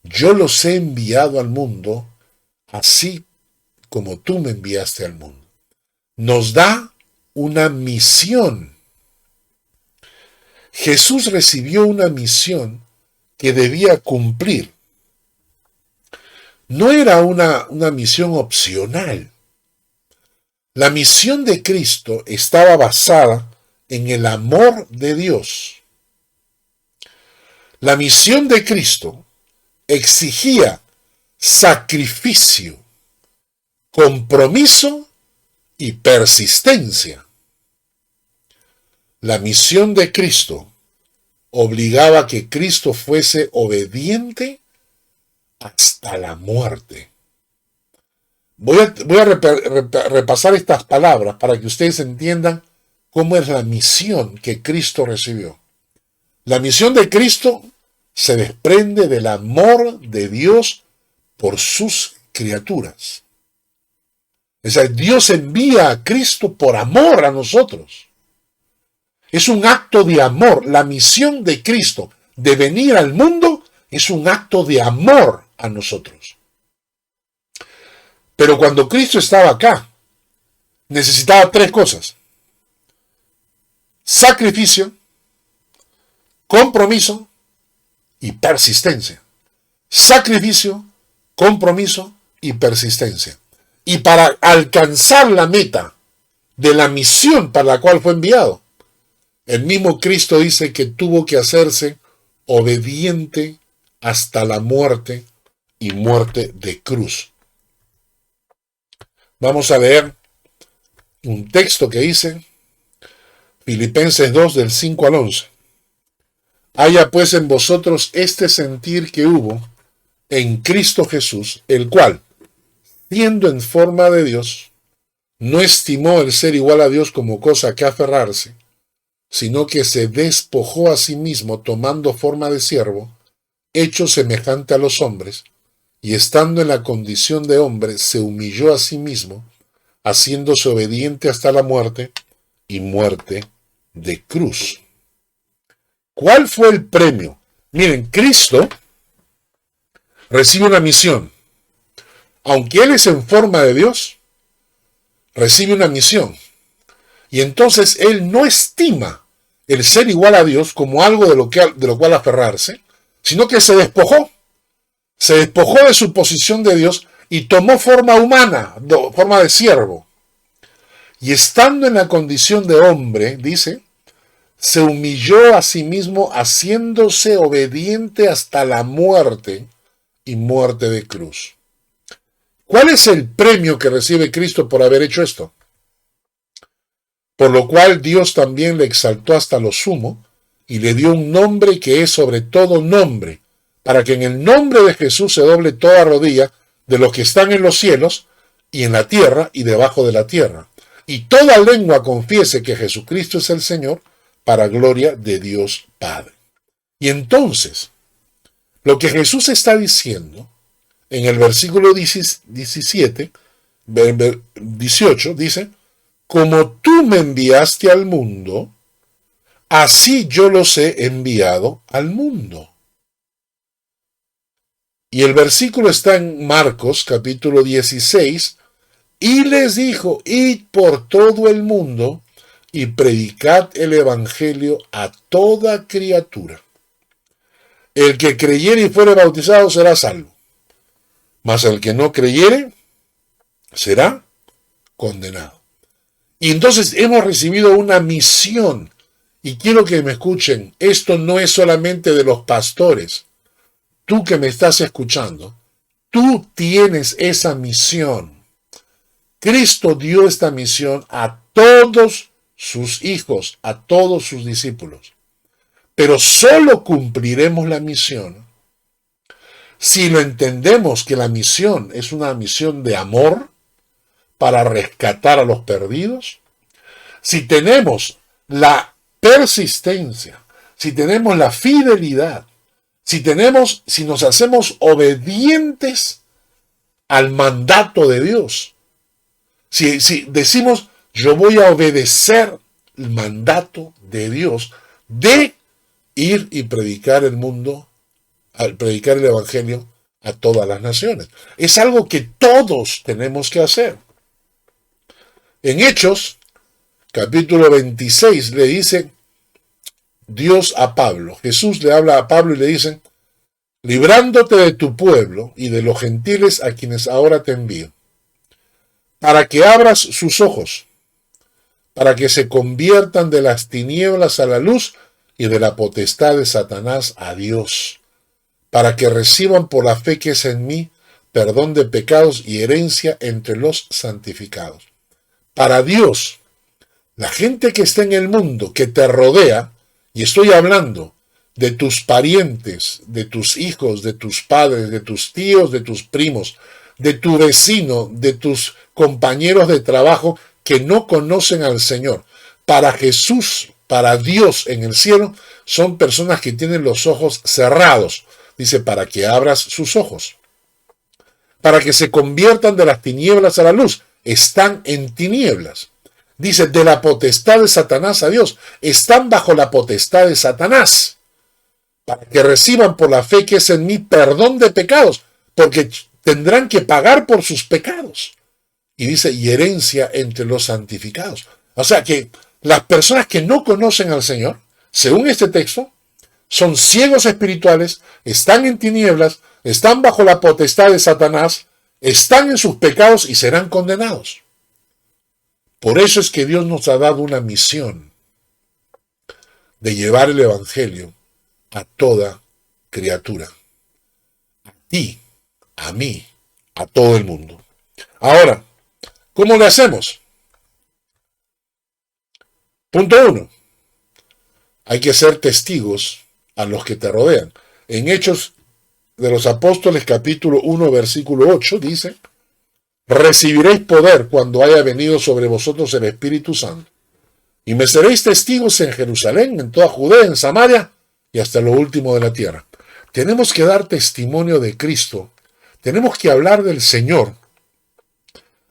yo los he enviado al mundo así como tú me enviaste al mundo. Nos da una misión. Jesús recibió una misión que debía cumplir. No era una misión opcional. La misión de Cristo estaba basada en el amor de Dios. La misión de Cristo exigía sacrificio, compromiso y persistencia. La misión de Cristo obligaba a que Cristo fuese obediente hasta la muerte. Voy a repasar estas palabras para que ustedes entiendan cómo es la misión que Cristo recibió. La misión de Cristo se desprende del amor de Dios por sus criaturas. O sea, Dios envía a Cristo por amor a nosotros. Es un acto de amor. La misión de Cristo de venir al mundo es un acto de amor a nosotros. Pero cuando Cristo estaba acá, necesitaba tres cosas: sacrificio, compromiso y persistencia. Sacrificio, compromiso y persistencia. Y para alcanzar la meta de la misión para la cual fue enviado, el mismo Cristo dice que tuvo que hacerse obediente hasta la muerte y muerte de cruz. Vamos a leer un texto que dice Filipenses 2 del 5 al 11. Haya pues en vosotros este sentir que hubo en Cristo Jesús, el cual, siendo en forma de Dios, no estimó el ser igual a Dios como cosa que aferrarse, sino que se despojó a sí mismo tomando forma de siervo, hecho semejante a los hombres, y estando en la condición de hombre, se humilló a sí mismo, haciéndose obediente hasta la muerte y muerte de cruz. ¿Cuál fue el premio? Miren, Cristo recibe una misión. Aunque Él es en forma de Dios, recibe una misión. Y entonces Él no estima el ser igual a Dios como algo de lo cual aferrarse, sino que se despojó. Se despojó de su posición de Dios y tomó forma humana, forma de siervo. Y estando en la condición de hombre, dice, se humilló a sí mismo haciéndose obediente hasta la muerte y muerte de cruz. ¿Cuál es el premio que recibe Cristo por haber hecho esto? Por lo cual Dios también le exaltó hasta lo sumo y le dio un nombre que es sobre todo nombre, para que en el nombre de Jesús se doble toda rodilla de los que están en los cielos y en la tierra y debajo de la tierra, y toda lengua confiese que Jesucristo es el Señor, para gloria de Dios Padre. Y entonces, lo que Jesús está diciendo en el versículo 18, dice, como tú me enviaste al mundo, así yo los he enviado al mundo. Y el versículo está en Marcos capítulo 16, y les dijo, id por todo el mundo y predicad el evangelio a toda criatura. El que creyere y fuere bautizado será salvo, mas el que no creyere será condenado. Y entonces hemos recibido una misión, y quiero que me escuchen, esto no es solamente de los pastores. Tú que me estás escuchando, tú tienes esa misión. Cristo dio esta misión a todos sus hijos, a todos sus discípulos. Pero solo cumpliremos la misión si lo entendemos que la misión es una misión de amor para rescatar a los perdidos, si tenemos la persistencia, si tenemos la fidelidad, si nos hacemos obedientes al mandato de Dios, si decimos, yo voy a obedecer el mandato de Dios de ir y predicar el mundo, al predicar el evangelio a todas las naciones. Es algo que todos tenemos que hacer. En Hechos, capítulo 26, le dice Dios a Pablo, Jesús le habla a Pablo y le dice, librándote de tu pueblo y de los gentiles a quienes ahora te envío, para que abras sus ojos, para que se conviertan de las tinieblas a la luz y de la potestad de Satanás a Dios, para que reciban por la fe que es en mí perdón de pecados y herencia entre los santificados. Para Dios, la gente que está en el mundo, que te rodea, y estoy hablando de tus parientes, de tus hijos, de tus padres, de tus tíos, de tus primos, de tu vecino, de tus compañeros de trabajo que no conocen al Señor. Para Jesús, para Dios en el cielo, son personas que tienen los ojos cerrados. Dice, para que abras sus ojos. Para que se conviertan de las tinieblas a la luz. Están en tinieblas. Dice, de la potestad de Satanás a Dios. Están bajo la potestad de Satanás. Para que reciban por la fe que es en mí perdón de pecados. Porque tendrán que pagar por sus pecados. Y dice, y herencia entre los santificados. O sea que las personas que no conocen al Señor, según este texto, son ciegos espirituales, están en tinieblas, están bajo la potestad de Satanás, están en sus pecados y serán condenados. Por eso es que Dios nos ha dado una misión de llevar el Evangelio a toda criatura. A ti, a mí, a todo el mundo. Ahora, ¿cómo lo hacemos? Punto 1. Hay que ser testigos a los que te rodean. En Hechos de los Apóstoles, capítulo 1, versículo 8, dice, recibiréis poder cuando haya venido sobre vosotros el Espíritu Santo, y me seréis testigos en Jerusalén, en toda Judea, en Samaria, y hasta lo último de la tierra. Tenemos que dar testimonio de Cristo. Tenemos que hablar del Señor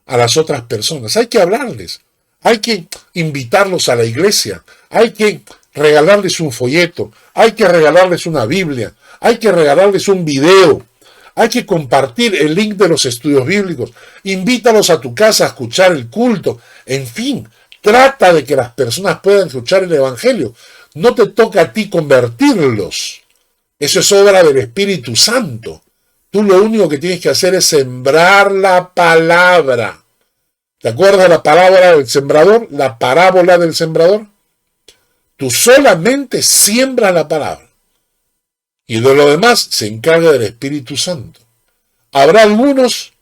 a las otras personas. Hay que hablarles. Hay que invitarlos a la iglesia. Hay que regalarles un folleto. Hay que regalarles una Biblia. Hay que regalarles un video. Hay que compartir el link de los estudios bíblicos. Invítalos a tu casa a escuchar el culto. En fin, trata de que las personas puedan escuchar el Evangelio. No te toca a ti convertirlos. Eso es obra del Espíritu Santo. Tú lo único que tienes que hacer es sembrar la palabra. ¿Te acuerdas de la parábola del sembrador? La parábola del sembrador. Tú solamente siembras la palabra. Y de lo demás se encarga del Espíritu Santo. Habrá algunos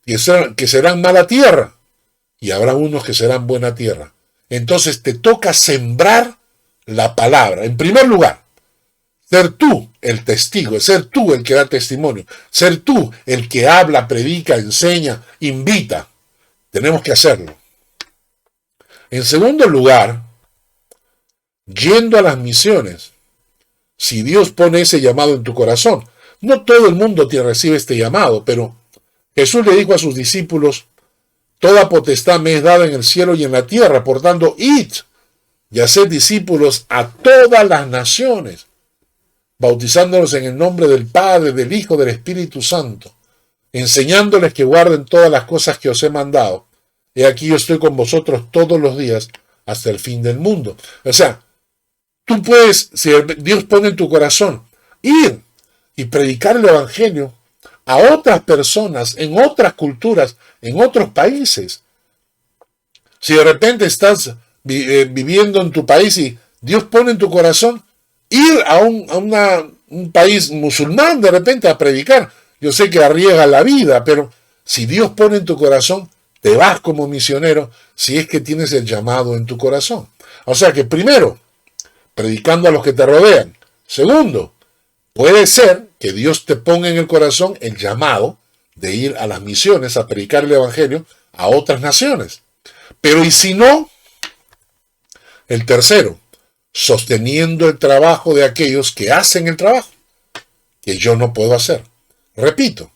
que serán mala tierra. Y habrá unos que serán buena tierra. Entonces te toca sembrar la palabra. En primer lugar, ser tú el testigo, ser tú el que da testimonio, ser tú el que habla, predica, enseña, invita. Tenemos que hacerlo. En segundo lugar, yendo a las misiones, si Dios pone ese llamado en tu corazón, no todo el mundo te recibe este llamado, pero Jesús le dijo a sus discípulos, toda potestad me es dada en el cielo y en la tierra, por tanto, id y haced discípulos a todas las naciones, bautizándolos en el nombre del Padre, del Hijo, del Espíritu Santo, enseñándoles que guarden todas las cosas que os he mandado. He aquí yo estoy con vosotros todos los días hasta el fin del mundo. O sea, tú puedes, si Dios pone en tu corazón, ir y predicar el Evangelio a otras personas, en otras culturas, en otros países. Si de repente estás viviendo en tu país y Dios pone en tu corazón ir a un país musulmán de repente a predicar. Yo sé que arriesga la vida, pero si Dios pone en tu corazón, te vas como misionero si es que tienes el llamado en tu corazón. O sea que primero, predicando a los que te rodean. Segundo, puede ser que Dios te ponga en el corazón el llamado de ir a las misiones a predicar el Evangelio a otras naciones. Pero ¿y si no? El tercero, sosteniendo el trabajo de aquellos que hacen el trabajo, que yo no puedo hacer. Repito,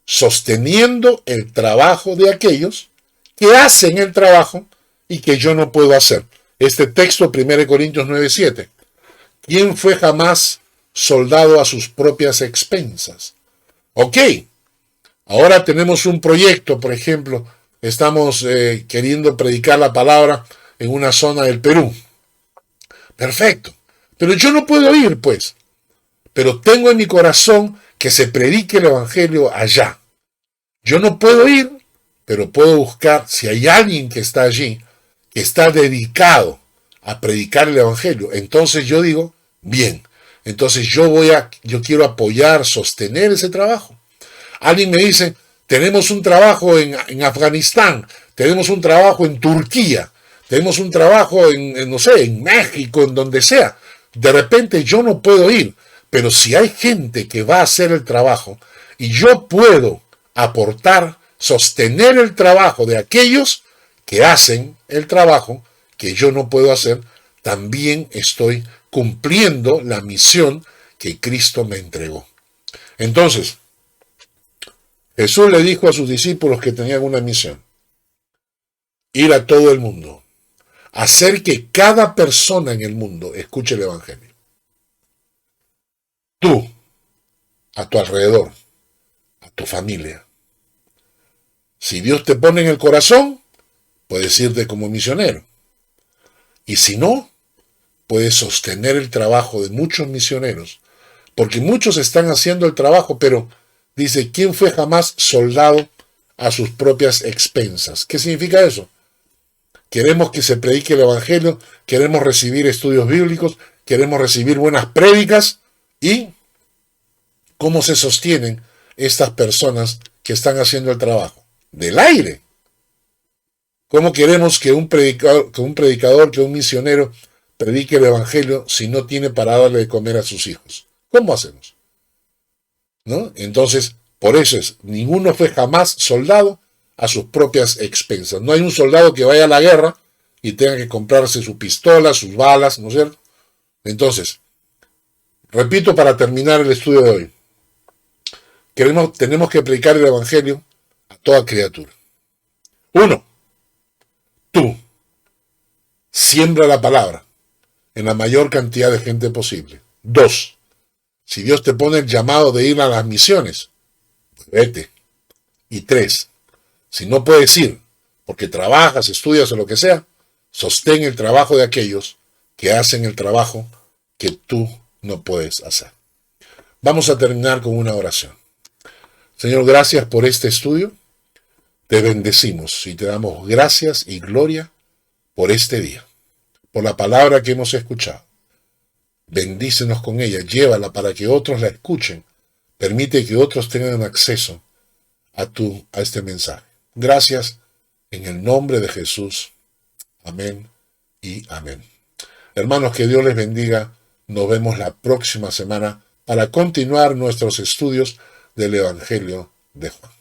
sosteniendo el trabajo de aquellos que hacen el trabajo y que yo no puedo hacer. Este texto, 1 Corintios 9:7. ¿Quién fue jamás soldado a sus propias expensas? Ok, ahora tenemos un proyecto, por ejemplo, estamos queriendo predicar la palabra en una zona del Perú. Perfecto, pero yo no puedo ir, pues. Pero tengo en mi corazón que se predique el Evangelio allá. Yo no puedo ir, pero puedo buscar si hay alguien que está allí, que está dedicado a predicar el Evangelio. Entonces yo digo, bien, entonces yo quiero apoyar, sostener ese trabajo. Alguien me dice, Tenemos un trabajo en Afganistán, tenemos un trabajo en Turquía, tenemos un trabajo no sé, en México, en donde sea. De repente yo no puedo ir, pero si hay gente que va a hacer el trabajo y yo puedo aportar, sostener el trabajo de aquellos que hacen el trabajo que yo no puedo hacer, también estoy cumpliendo la misión que Cristo me entregó. Entonces, Jesús le dijo a sus discípulos que tenían una misión: ir a todo el mundo, hacer que cada persona en el mundo escuche el Evangelio. Tú, a tu alrededor, a tu familia. Si Dios te pone en el corazón, puedes irte como misionero. Y si no, puedes sostener el trabajo de muchos misioneros, porque muchos están haciendo el trabajo, pero dice, ¿quién fue jamás soldado a sus propias expensas? ¿Qué significa eso? Queremos que se predique el Evangelio, queremos recibir estudios bíblicos, queremos recibir buenas prédicas. ¿Y cómo se sostienen estas personas que están haciendo el trabajo? Del aire. ¿Cómo queremos que un predicador, que un misionero predique el Evangelio si no tiene para darle de comer a sus hijos? ¿Cómo hacemos? ¿No? Entonces, por eso ninguno fue jamás soldado a sus propias expensas. No hay un soldado que vaya a la guerra y tenga que comprarse su pistola, sus balas, ¿no es cierto? Entonces, repito para terminar el estudio de hoy. Tenemos que predicar el Evangelio a toda criatura. 1. Tú siembra la palabra en la mayor cantidad de gente posible. 2. Si Dios te pone el llamado de ir a las misiones, pues vete. Y 3. Si no puedes ir porque trabajas, estudias o lo que sea, sostén el trabajo de aquellos que hacen el trabajo que tú no puedes hacer. Vamos a terminar con una oración. Señor, gracias por este estudio. Te bendecimos y te damos gracias y gloria por este día, por la palabra que hemos escuchado. Bendícenos con ella, llévala para que otros la escuchen. Permite que otros tengan acceso a este mensaje. Gracias en el nombre de Jesús. Amén y amén. Hermanos, que Dios les bendiga. Nos vemos la próxima semana para continuar nuestros estudios del Evangelio de Juan.